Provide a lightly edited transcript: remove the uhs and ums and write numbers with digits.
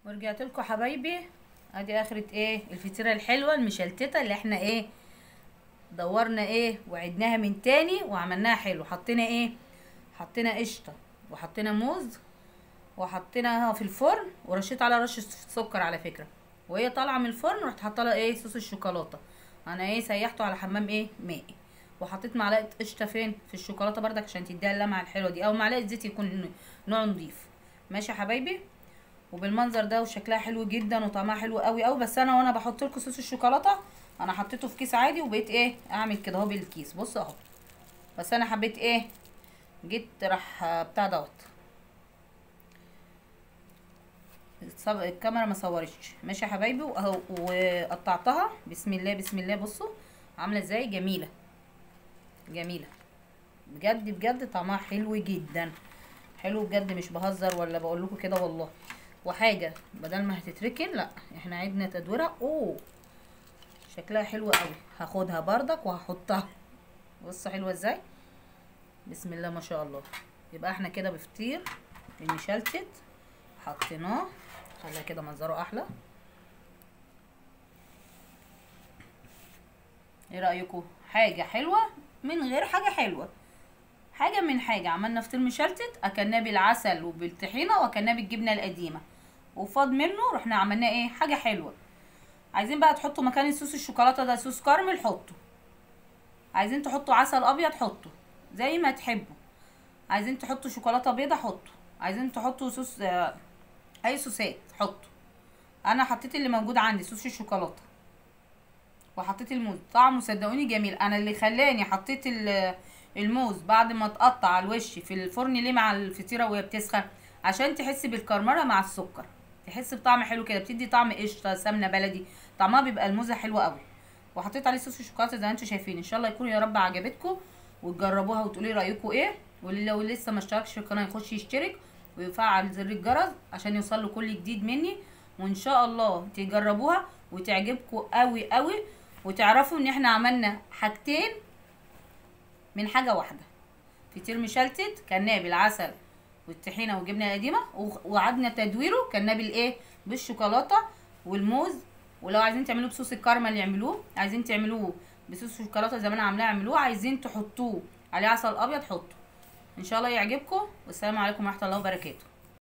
ورجعت لكم حبايبي. ادي اخرة ايه الفطيره الحلوه المشلتته اللي احنا ايه دورنا ايه وعدناها من تاني وعملناها حلو. حطينا ايه؟ حطينا قشطه وحطينا موز وحطيناها في الفرن ورشيت عليها رشه سكر على فكره. وهي طالعه من الفرن رحت حاطه لها ايه صوص الشوكولاته. انا ايه سيحته على حمام ايه مائي. وحطيت معلقه قشطه فين في الشوكولاته بردك عشان تديها اللمعه الحلوه دي، او معلقه زيت يكون نوع نضيف. ماشي يا حبايبي. وبالمنظر ده وشكلها حلو جدا وطعمها حلو قوي قوي. بس انا وانا بحط لكم صوص الشوكولاته انا حطيته في كيس عادي وبقيت ايه اعمل كده اهو بالكيس. بص اهو. بس انا حبيت ايه جيت راح بتاع دوت الكاميرا ما صورتش. ماشي يا حبايبي. واهو وقطعتها بسم الله بسم الله. بصوا عامله ازاي جميله جميله بجد بجد. طعمها حلو جدا حلو بجد مش بهزر ولا بقول لكم كده والله. وحاجه بدل ما هتتركن لا احنا عيدنا تدويرها. اوه شكلها حلو قوي. هاخدها بردك وهحطها. بصوا حلوه ازاي بسم الله ما شاء الله. يبقى احنا كده بفطير المشلتت حطيناه. خليها كده منظره احلى. ايه رايكم؟ حاجه حلوه من غير حاجه حلوه. حاجه من حاجه. عملنا فطير مشلتت اكلناه بالعسل وبالطحينه واكلناه بالجبنه القديمه وفاض منه رحنا عملناه ايه حاجه حلوه. عايزين بقى تحطوا مكان الصوص الشوكولاته ده صوص كارمل حطوا. عايزين تحطوا عسل ابيض حطوا زي ما تحبوا. عايزين تحطوا شوكولاته بيضه حطوا. عايزين تحطوا صوص اي صوصات حطوا. انا حطيت اللي موجود عندي صوص الشوكولاته وحطيت الموز. طعمه صدقوني جميل. انا اللي خلاني حطيت الموز بعد ما اتقطع على الوش في الفرن ليه مع الفطيره وهي بتسخن عشان تحس بالكرمره مع السكر. تحس بطعم حلو كده بتدي طعم قشطه سمنه بلدي. طعمها بيبقى الموزه حلوه قوي. وحطيت عليه صوص الشوكولاته زي ما انتم شايفين. ان شاء الله يكون يا رب عجبتكم وتجربوها وتقولي رايكم ايه. واللي لو لسه ما اشتركش في القناه يخش يشترك ويفعل زر الجرس عشان يوصل له كل جديد مني. وان شاء الله تجربوها وتعجبكم قوي قوي وتعرفوا ان احنا عملنا حاجتين من حاجه واحده. فطير مشلتت كلناه بالعسل والطحينه والجبنه القديمه وقعدنا تدويره كلناه بالايه بالشوكولاته والموز. ولو عايزين تعملوه بصوص الكراميل يعملوه. عايزين تعملوه بصوص الشوكولاته زي ما انا عاملاه اعملوه. عايزين تحطوه عليه عسل ابيض حطوا. ان شاء الله يعجبكم والسلام عليكم ورحمه الله وبركاته.